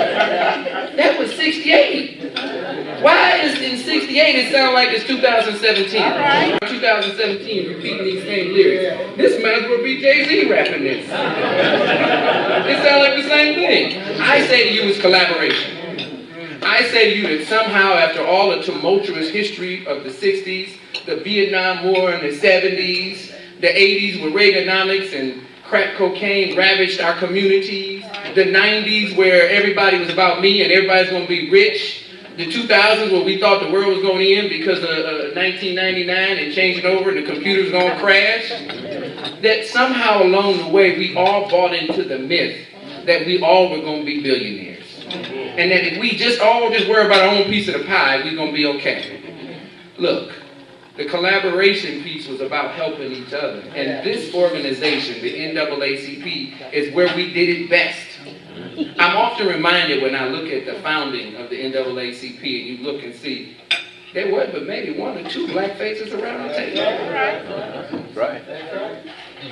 That was 68. Why is in 68 it sound like it's 2017? 2017 repeating these same lyrics. This might as well be Jay-Z rapping this. It sounds like the same thing. I say to you it's collaboration. I say to you that somehow after all the tumultuous history of the 60s, the Vietnam War in the 70s, the 80s where Reaganomics and crack cocaine ravaged our communities, the 90s where everybody was about me and everybody's going to be rich, the 2000s where we thought the world was going to end because of 1999 and changing over and the computer's going to crash, that somehow along the way we all bought into the myth that we all were going to be billionaires. And that if we all just worry about our own piece of the pie, we're going to be okay. Look, the collaboration piece was about helping each other. And this organization, the NAACP, is where we did it best. I'm often reminded when I look at the founding of the NAACP and you look and see, there were but maybe one or two black faces around the table. Right.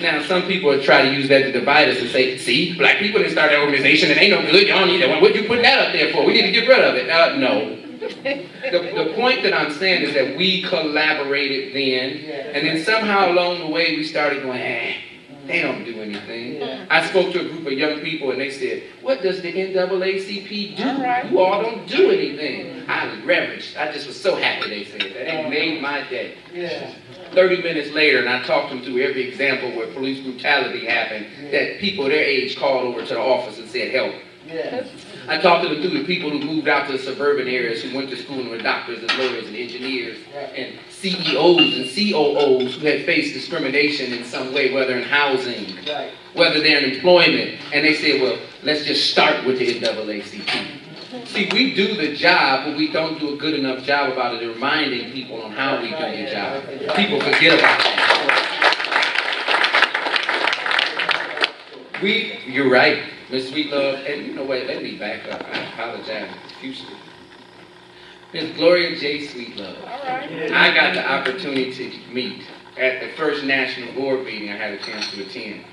Now, some people would try to use that to divide us and say, see, black people didn't start that organization, it ain't no good, y'all need that one. What'd you put that up there for? We need to get rid of it. No. The point that I'm saying is that we collaborated then, and then somehow along the way we started going, they don't do anything. I spoke to a group of young people and they said, what does the NAACP do? You all don't do anything. I was reverenced. I just was so happy they said that. It made my day. 30 minutes later, and I talked them through every example where police brutality happened, that people their age called over to the office and said, help. I talked to them through the people who moved out to the suburban areas, who went to school and were doctors and lawyers and engineers, and CEOs and COOs who had faced discrimination in some way, whether in housing, whether they're in employment. And they said, well, let's just start with the NAACP. See, we do the job, but we don't do a good enough job about it, reminding people on how we do the job. People forget about that. You're right, Miss Sweetlove, and you know what, let me back up. I apologize profusely. Miss Gloria J. Sweetlove. I got the opportunity to meet at the first national board meeting I had a chance to attend.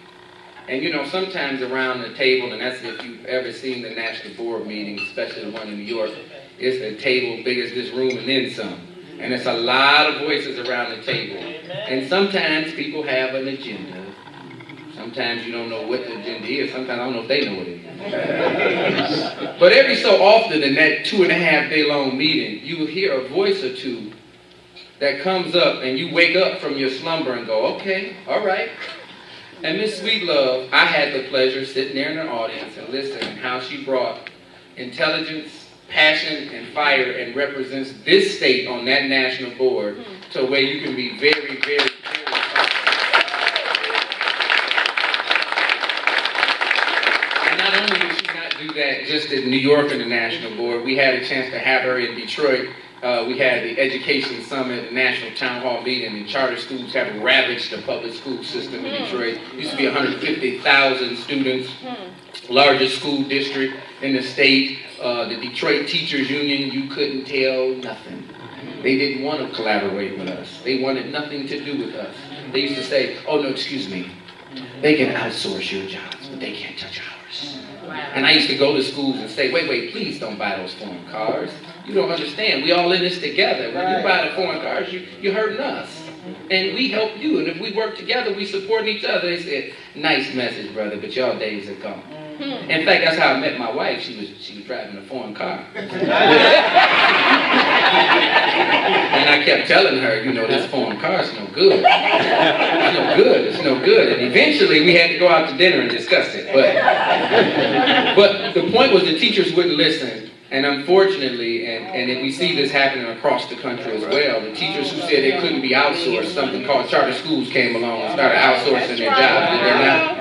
And you know, sometimes around the table, and that's if you've ever seen the national board meeting, especially the one in New York, it's a table big as this room and then some. And it's a lot of voices around the table. And sometimes people have an agenda. Sometimes you don't know what the agenda is. Sometimes I don't know if they know what it is. But every so often in that 2.5 day long meeting, you will hear a voice or two that comes up and you wake up from your slumber and go, okay, all right. And Miss Sweetlove, I had the pleasure of sitting there in the audience and listening how she brought intelligence, passion, and fire and represents this state on that national board to where you can be very, very, very that just in New York and the national board. We had a chance to have her in Detroit. We had the Education Summit, the National Town Hall meeting, and charter schools have ravaged the public school system in Detroit. It used to be 150,000 students, largest school district in the state. The Detroit Teachers Union, you couldn't tell nothing. They didn't want to collaborate with us. They wanted nothing to do with us. They used to say, oh no, excuse me. They can outsource your jobs, but they can't touch ours. And I used to go to schools and say, wait, please don't buy those foreign cars. You don't understand. We all in this together. When you buy the foreign cars, you're hurting us. And we help you. And if we work together, we support each other. They said, nice message, brother, but y'all days are gone. In fact, that's how I met my wife. She was driving a foreign car. And I kept telling her, this foreign car is no good. It's no good. And eventually we had to go out to dinner and discuss it. But the point was the teachers wouldn't listen. And unfortunately, and we see this happening across the country as well, the teachers who said they couldn't be outsourced, something called charter schools came along and started outsourcing their jobs, did they not?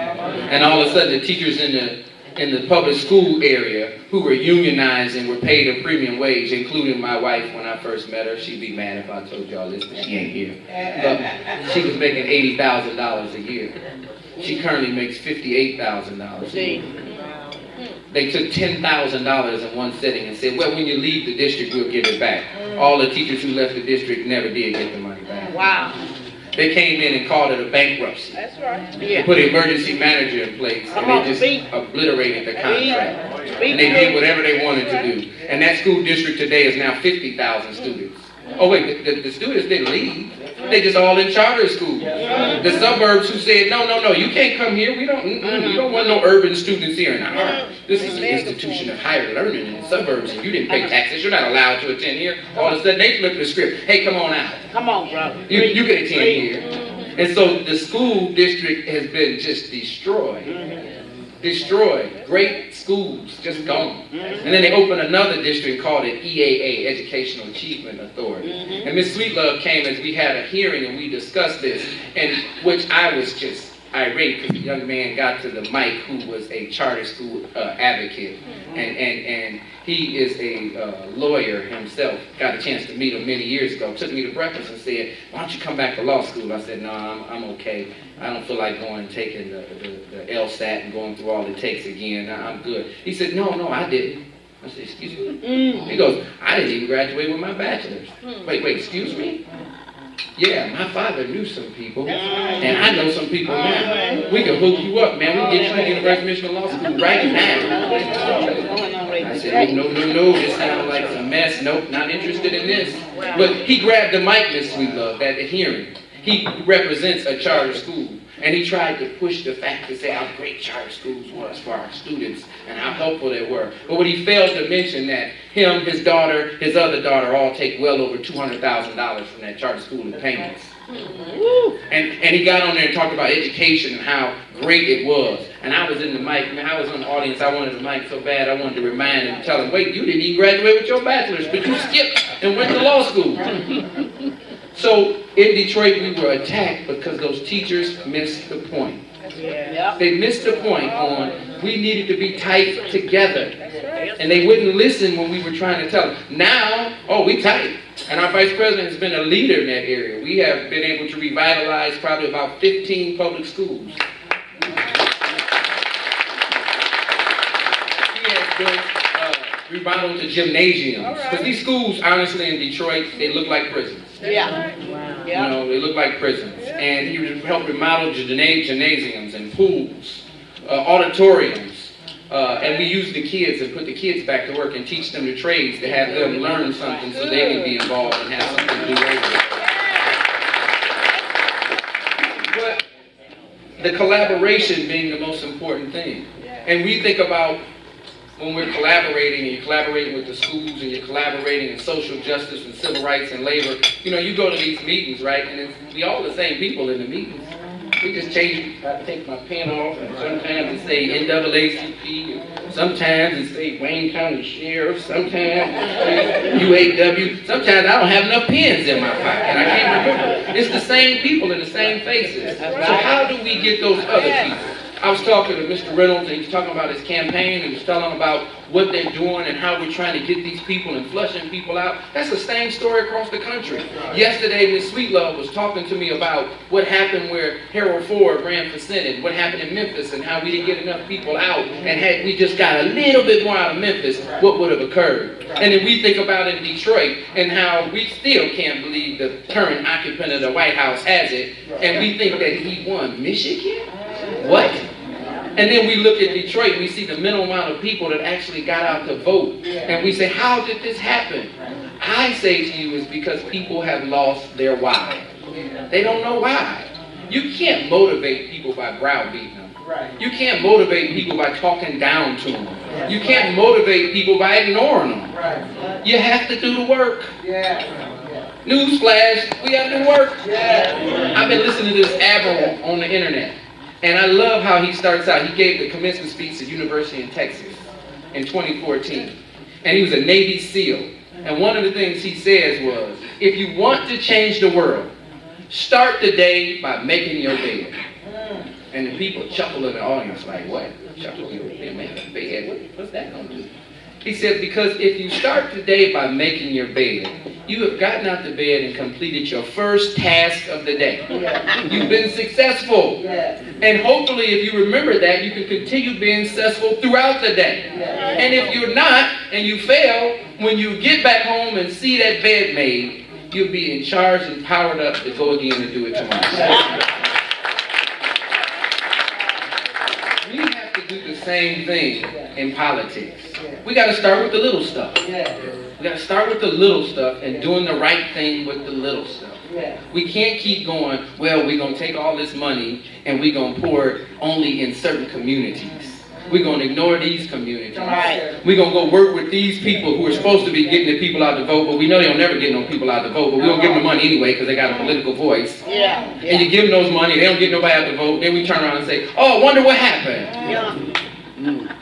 And all of a sudden the teachers in the public school area who were unionized and were paid a premium wage, including my wife when I first met her. She'd be mad if I told y'all this, but she ain't here. But she was making $80,000 a year. She currently makes $58,000 a year. They took $10,000 in one sitting and said, well, when you leave the district, we'll give it back. All the teachers who left the district never did get the money back. Wow. They came in and called it a bankruptcy. That's right. They put an emergency manager in place, and they just obliterated the contract. And they did whatever they wanted to do. And that school district today is now 50,000 students. Oh wait, the students didn't leave. They just all in charter school. The suburbs who said, no, you can't come here. We don't want no urban students here. Now, this is an institution of higher learning in the suburbs, and you didn't pay taxes. You're not allowed to attend here. All of a sudden, they flip the script. Hey, come on out. Come on, bro. You can attend here. And so the school district has been just destroyed. Great schools, just gone. And then they opened another district called it EAA, Educational Achievement Authority. And Ms. Sweetlove came as we had a hearing and we discussed this, and which I was just irate because the young man got to the mic who was a charter school advocate. And he is a lawyer himself. Got a chance to meet him many years ago. Took me to breakfast and said, why don't you come back to law school? I said, no, I'm okay. I don't feel like going and taking the LSAT and going through all it takes again. I'm good. He said, no, I didn't. I said, excuse me? He goes, I didn't even graduate with my bachelor's. Wait, excuse me? Yeah, my father knew some people, and I know some people now. We can hook you up, man. We can get you to University of Michigan Law School right now. I said, no, this sounds like a mess. Nope, not interested in this. But he grabbed the mic, Miss Sweetlove, at the hearing. He represents a charter school, and he tried to push the fact to say how great charter schools was for our students and how helpful they were. But what he failed to mention that him, his daughter, his other daughter all take well over $200,000 from that charter school in payments. And he got on there and talked about education and how great it was. And I was in the mic, I was in the audience, I wanted the mic so bad I wanted to remind him, tell him, wait, you didn't even graduate with your bachelor's, but you skipped and went to law school. So in Detroit we were attacked because those teachers missed the point. They missed the point on we needed to be tight together. And they wouldn't listen when we were trying to tell them. Now, we tight. And our vice president has been a leader in that area. We have been able to revitalize probably about 15 public schools. He has built remodeled to gymnasiums. Because these schools, honestly, in Detroit, they look like prisons. They look like prisons. And he helped remodel gymnasiums and pools, auditoriums. And we use the kids and put the kids back to work and teach them the trades to have them learn something so they can be involved and have something to do later. But the collaboration being the most important thing. And we think about when we're collaborating and you're collaborating with the schools and you're collaborating in social justice and civil rights and labor, you go to these meetings, right? And we all the same people in the meetings. We just change, I take my pen off, and sometimes it say NAACP, and sometimes it say Wayne County Sheriff, sometimes UAW, sometimes I don't have enough pens in my pocket, I can't remember. It's the same people and the same faces. So how do we get those other people? I was talking to Mr. Reynolds, and he was talking about his campaign, and he was telling about what they're doing and how we're trying to get these people and flushing people out. That's the same story across the country. Yesterday, Ms. Sweetlove was talking to me about what happened where Harold Ford ran for Senate, what happened in Memphis, and how we didn't get enough people out, and had we just got a little bit more out of Memphis, what would have occurred? And then we think about in Detroit, and how we still can't believe the current occupant of the White House has it, and we think that he won Michigan? What? And then we look at Detroit, we see the minimal amount of people that actually got out to vote. And we say, how did this happen? I say to you, it's because people have lost their why. They don't know why. You can't motivate people by browbeating them. You can't motivate people by talking down to them. You can't motivate people by ignoring them. You have to do the work. Newsflash, we got to do the work. I've been listening to this admiral on the internet, and I love how he starts out. He gave the commencement speech at University in Texas in 2014, and he was a Navy SEAL. And one of the things he says was, if you want to change the world, start the day by making your bed. And the people chuckle in the audience like, what? Chuckle in the making a bed? What's that going to do? He said, because if you start the day by making your bed, you have gotten out the bed and completed your first task of the day. You've been successful. And hopefully if you remember that, you can continue being successful throughout the day. And if you're not, and you fail, when you get back home and see that bed made, you'll be in charge and powered up to go again and do it tomorrow. We have to do the same thing in politics. We got to start with the little stuff. We got to start with the little stuff and doing the right thing with the little stuff. We can't keep going, well, we're going to take all this money and we're going to pour it only in certain communities. We're going to ignore these communities. We're going to go work with these people who are supposed to be getting the people out to vote, but we know they'll never get no people out to vote, but we don't give them the money anyway because they got a political voice. And you give them those money, they don't get nobody out to vote, then we turn around and say, oh, I wonder what happened.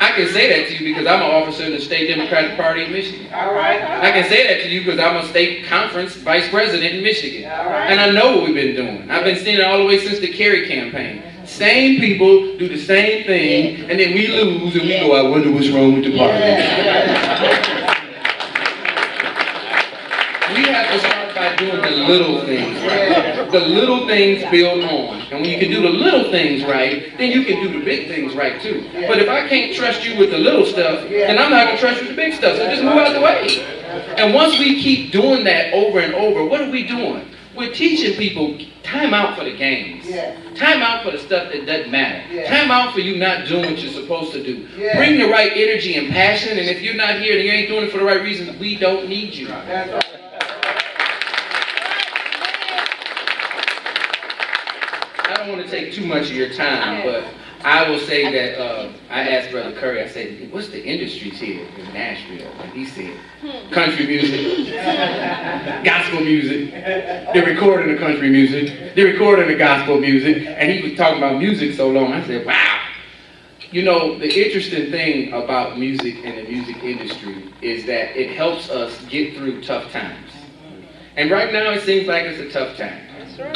I can say that to you because I'm an officer in the State Democratic Party in Michigan. I can say that to you because I'm a state conference vice president in Michigan. And I know what we've been doing. I've been seeing it all the way since the Kerry campaign. Same people do the same thing, and then we lose, and we go, I wonder what's wrong with the party. We have to start by doing the little things right. The little things build on. And when you can do the little things right, then you can do the big things right too. But if I can't trust you with the little stuff, then I'm not going to trust you with the big stuff. So just move out the way. And once we keep doing that over and over, what are we doing? We're teaching people time out for the games. Time out for the stuff that doesn't matter. Time out for you not doing what you're supposed to do. Bring the right energy and passion, and if you're not here and you ain't doing it for the right reasons, we don't need you. I don't want to take too much of your time, but I will say that I asked Brother Curry, I said, what's the industries here in Nashville? And he said, country music, gospel music, they're recording the country music, they're recording the gospel music, and he was talking about music so long, I said, wow. You know, the interesting thing about music and the music industry is that it helps us get through tough times. And right now it seems like it's a tough time.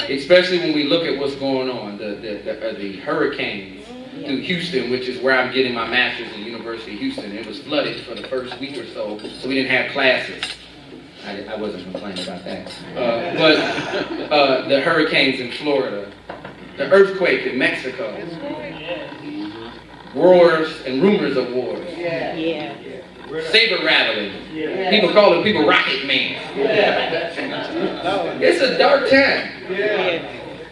Especially when we look at what's going on, the hurricanes through Houston, which is where I'm getting my master's at the University of Houston. It was flooded for the first week or so we didn't have classes. I wasn't complaining about that. But the hurricanes in Florida, the earthquake in Mexico, wars and rumors of wars. Saber rattling. People call it people Rocket Man. It's a dark time.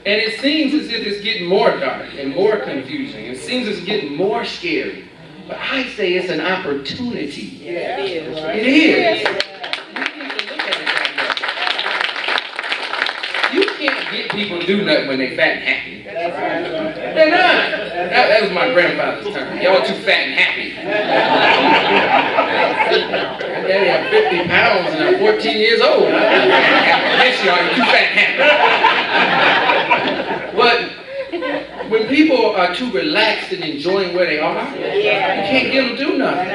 And it seems as if it's getting more dark and more confusing. It seems as if it's getting more scary. But I say it's an opportunity. It is. You can't get people to do nothing when they're fat and happy. They're not. That was my grandfather's term. Y'all too fat and happy. Daddy, I'm 50 pounds and I'm 14 years old. Yes, y'all, you're too fat and happy. But when people are too relaxed and enjoying where they are, you can't get them to do nothing.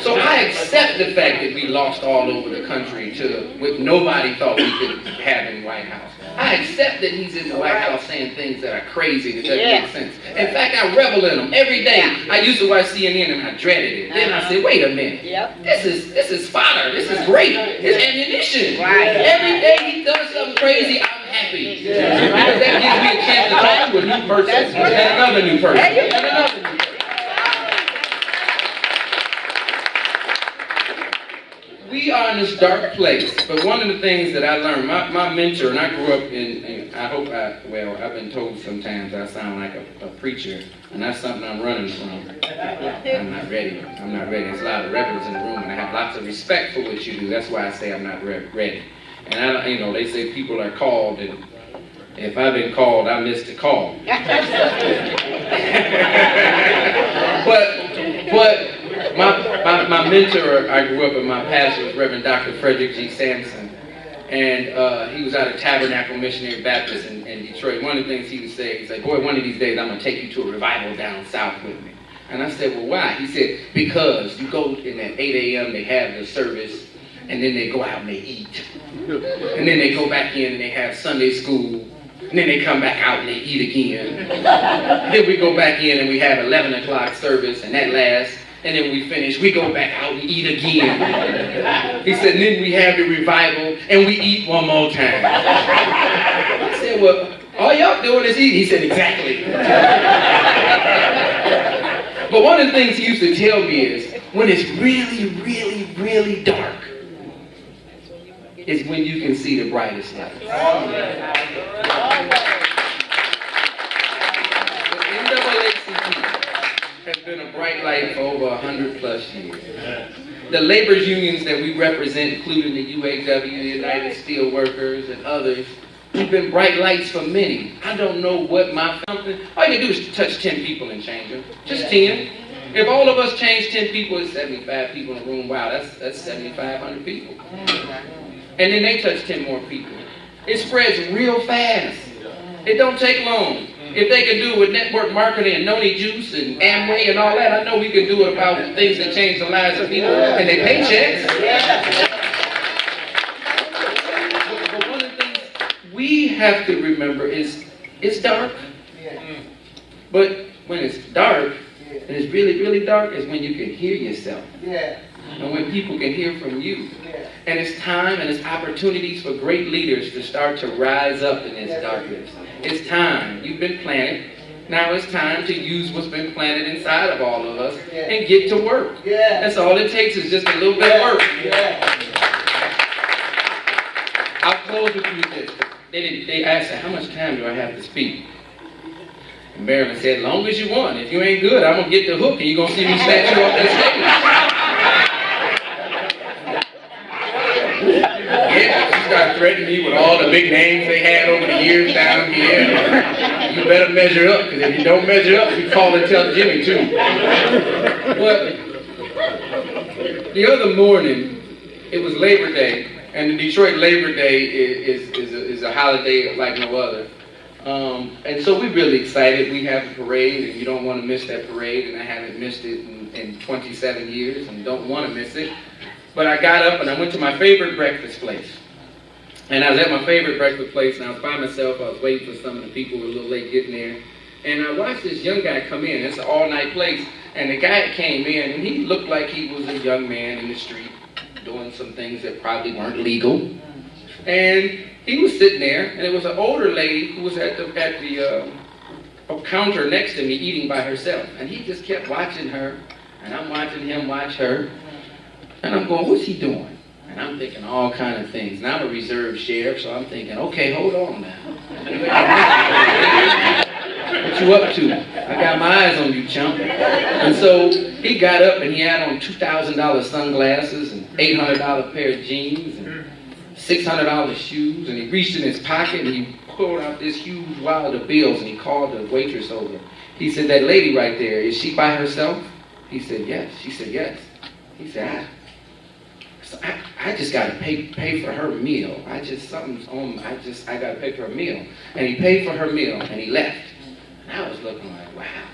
So I accept the fact that we lost all over the country to what nobody thought we could have in the White House. I accept that he's in the White House saying things that are crazy, that doesn't make sense. In fact, I revel in them every day. I used to watch CNN and I dreaded it. Then I said, wait a minute. This is fodder. This is great. It's ammunition. Every day he does something crazy, I'm happy. Because that gives me a chance to talk to a new person and another new person and another new person. We are in this dark place. But one of the things that I learned, my mentor, and I grew up in I've been told sometimes I sound like a preacher, and that's something I'm running from. I'm not ready. There's a lot of rebels in the room, and I have lots of respect for what you do. That's why I say I'm not ready. And they say people are called, and if I've been called, I missed the call. But my mentor, I grew up with, my pastor was Reverend Dr. Frederick G. Sampson, and he was out of Tabernacle Missionary Baptist in Detroit. One of the things he would say, he's like, boy, one of these days I'm going to take you to a revival down south with me. And I said, well, why? He said, because you go in at 8 a.m., they have the service, and then they go out and they eat. And then they go back in and they have Sunday school, and then they come back out and they eat again. Then we go back in and we have 11 o'clock service, and that lasts. And then we finish, we go back out and eat again. He said, and then we have the revival, and we eat one more time. I said, well, all y'all doing is eating. He said, exactly. But one of the things he used to tell me is, when it's really, really, really dark, is when you can see the brightest light. The NAACP has been a bright light for over 100 plus years. The labor unions that we represent, including the UAW, the United Steelworkers, and others, we've been bright lights for many. I don't know what my something. All you can do is touch 10 people and change them. Just 10. If all of us change 10 people, it's 75 people in the room. Wow, that's 7,500 people. And then they touch 10 more people. It spreads real fast. It don't take long. If they can do it with network marketing and Noni Juice and Amway and all that, I know we can do it about things that change the lives of people and their paychecks. But one of the things we have to remember is it's dark. But when it's dark, and it's really, really dark, is when you can hear yourself. And when people can hear from you. And it's time and it's opportunities for great leaders to start to rise up in this darkness. It's time. You've been planted. Now it's time to use what's been planted inside of all of us and get to work. That's all it takes, is just a little bit of work. I'll close with you with this. They asked her, how much time do I have to speak? And Marilyn said, as long as you want. If you ain't good, I'm going to get the hook and you're going to see me snatch you off that stage. Yeah, she started threatening me with all the big names they had over the years down here. You better measure up, because if you don't measure up, you call and tell Jimmy too. But the other morning, it was Labor Day, and the Detroit Labor Day is a holiday like no other. And so we're really excited. We have a parade, and you don't want to miss that parade, and I haven't missed it in 27 years, and don't want to miss it. But I got up and I went to my favorite breakfast place. And I was at my favorite breakfast place, and I was by myself. I was waiting for some of the people who were a little late getting there. And I watched this young guy come in. It's an all-night place. And the guy came in, and he looked like he was a young man in the street doing some things that probably weren't legal. And he was sitting there, and it was an older lady who was at the counter next to me eating by herself. And he just kept watching her, and I'm watching him watch her. And I'm going, what's he doing? And I'm thinking all kind of things. And I'm a reserve sheriff, so I'm thinking, okay, hold on now. What you up to? I got my eyes on you, chump. And so he got up and he had on $2,000 sunglasses and $800 pair of jeans and $600 shoes. And he reached in his pocket and he pulled out this huge wad of bills and he called the waitress over. He said, that lady right there, is she by herself? He said, yes. She said, yes. He said, I just got to pay for her meal. I got to pay for her meal. And he paid for her meal and he left. And I was looking like, wow.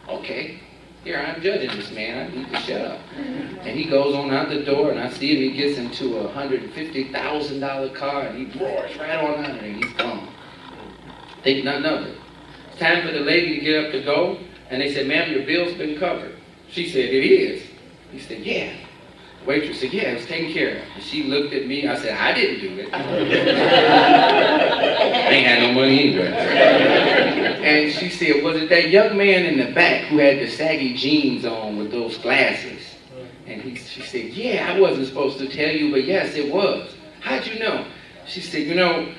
Okay, here I'm judging this man. I need to shut up. And he goes on out the door and I see him. He gets into a $150,000 car and he roars right on out of there and he's gone. Think nothing of it. It's time for the lady to get up to go. And they said, ma'am, your bill's been covered. She said, it is. He said, yeah. The waitress said, yeah, it's taken care of. And she looked at me. I said, I didn't do it. I ain't had no money anyway. And she said, was it that young man in the back who had the saggy jeans on with those glasses? And She said, yeah, I wasn't supposed to tell you, but yes, it was. How'd you know? She said, you know,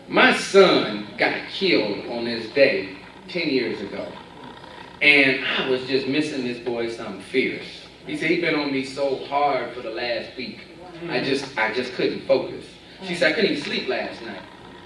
my son got killed on this day 10 years ago. And I was just missing this boy something fierce. He said, he'd been on me so hard for the last week. I just couldn't focus. She said, I couldn't even sleep last night.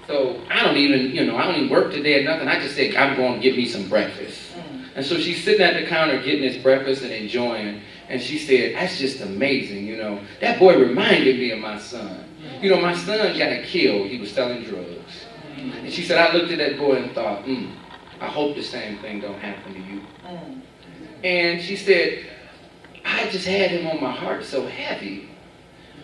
So I don't even work today or nothing. I just said, I'm going to get me some breakfast. And so she's sitting at the counter getting this breakfast and enjoying. And she said, that's just amazing, you know. That boy reminded me of my son. You know, my son got killed. He was selling drugs. And she said, I looked at that boy and thought, I hope the same thing don't happen to you. And she said, I just had him on my heart so heavy.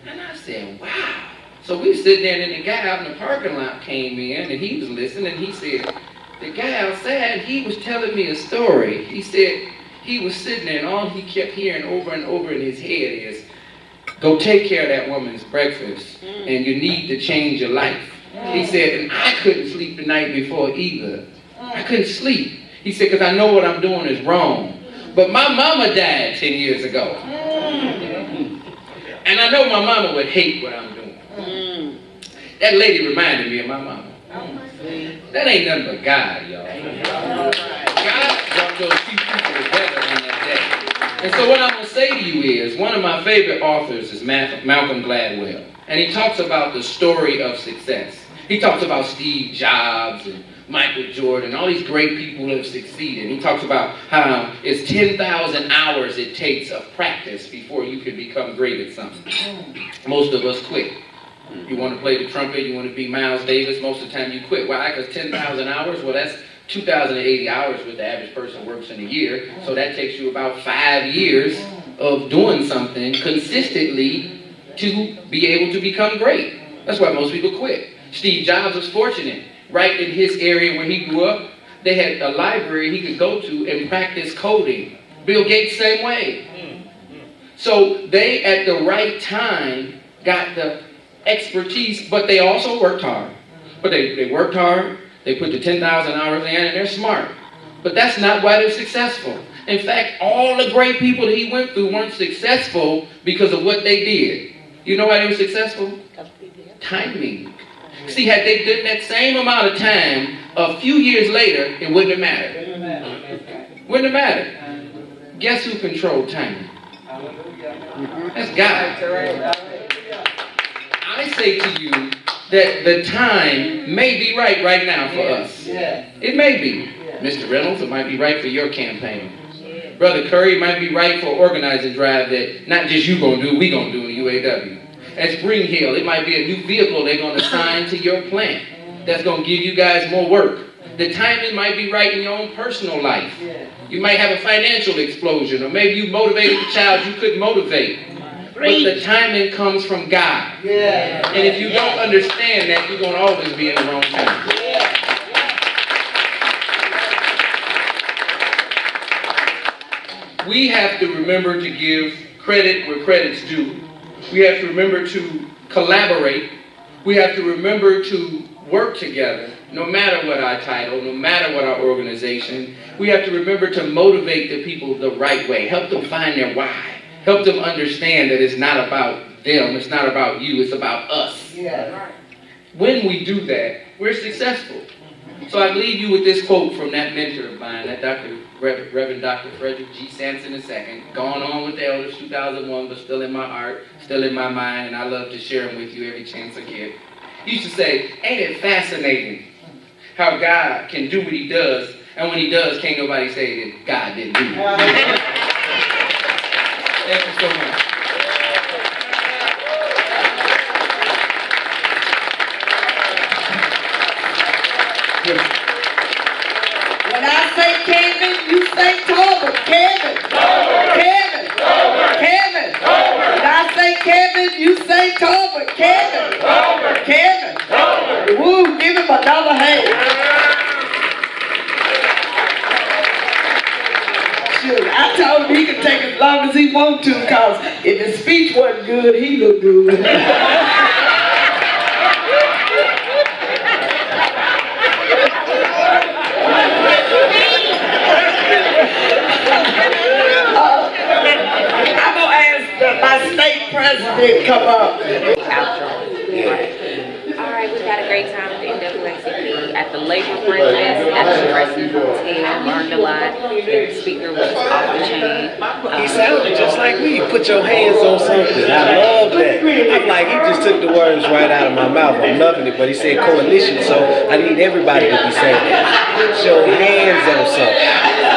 And I said, wow. So we were sitting there, and then the guy out in the parking lot came in, and he was listening, and he said, the guy outside, he was telling me a story. He said he was sitting there, and all he kept hearing over and over in his head is, go take care of that woman's breakfast, and you need to change your life. He said, and I couldn't sleep the night before either. I couldn't sleep. He said, because I know what I'm doing is wrong. But my mama died 10 years ago. And I know my mama would hate what I'm doing. That lady reminded me of my mama. That ain't nothing but God, y'all. God brought those two people together on that day. And so what I'm going to say to you is, one of my favorite authors is Malcolm Gladwell. And he talks about the story of success. He talks about Steve Jobs and Michael Jordan, all these great people who have succeeded. He talks about how it's 10,000 hours it takes of practice before you can become great at something. Most of us quit. You want to play the trumpet, you want to be Miles Davis, most of the time you quit. Why? Because 10,000 hours, well, that's 2,080 hours what the average person works in a year. So that takes you about 5 years of doing something consistently to be able to become great. That's why most people quit. Steve Jobs was fortunate. Right in his area where he grew up, they had a library he could go to and practice coding. Bill Gates, same way. So they, at the right time, got the expertise, but they also worked hard. But they worked hard, they put the 10,000 hours in, and they're smart. But that's not why they're successful. In fact, all the great people that he went through weren't successful because of what they did. You know why they were successful? Timing. See, had they done that same amount of time, a few years later, it wouldn't have mattered. Wouldn't have mattered. Guess who controlled timing? That's God. I say to you that the time may be right now for us. It may be. Mr. Reynolds, it might be right for your campaign. Brother Curry, it might be right for organizing drive that not just you gonna do, we gonna do in UAW. At Spring Hill, it might be a new vehicle they're going to assign to your plant that's going to give you guys more work. The timing might be right in your own personal life. You might have a financial explosion, or maybe you motivated the child you couldn't motivate. But the timing comes from God. And if you don't understand that, you're going to always be in the wrong time. We have to remember to give credit where credit's due. We have to remember to collaborate. We have to remember to work together, no matter what our title, no matter what our organization. We have to remember to motivate the people the right way. Help them find their why. Help them understand that it's not about them, it's not about you, it's about us. When we do that, we're successful. So I leave you with this quote from that mentor of mine, that Reverend Dr. Frederick G. Sampson II, gone on with the elders 2001, but still in my heart, still in my mind, and I love to share them with you every chance I get. He used to say, ain't it fascinating how God can do what he does, and when he does, can't nobody say that God didn't do it. Thank you so much. When I say Kevin, you say Torbert. Kevin. Kevin. Kevin. When I say Kevin, you say Torbert. Kevin. Kevin. Woo, give him another hand. Shoot, I told him he could take as long as he wants to, because if his speech wasn't good, he looked good. I'm going to ask my state tell, learned a lot. The speaker was off the chain. He sounded just like me. Put your hands on something. I love that. I'm like, he just took the words right out of my mouth. I'm loving it, but he said coalition, so I need everybody to be saying that. Put your hands on something.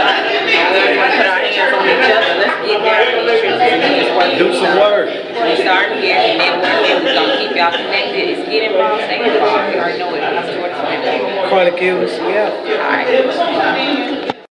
Put our hands on each other. Let's get down. Do some work. We start here and then we're gonna keep y'all connected. It's get involved, stay involved. You already know what it is. TortoisWind. Cronyk, we out. All right.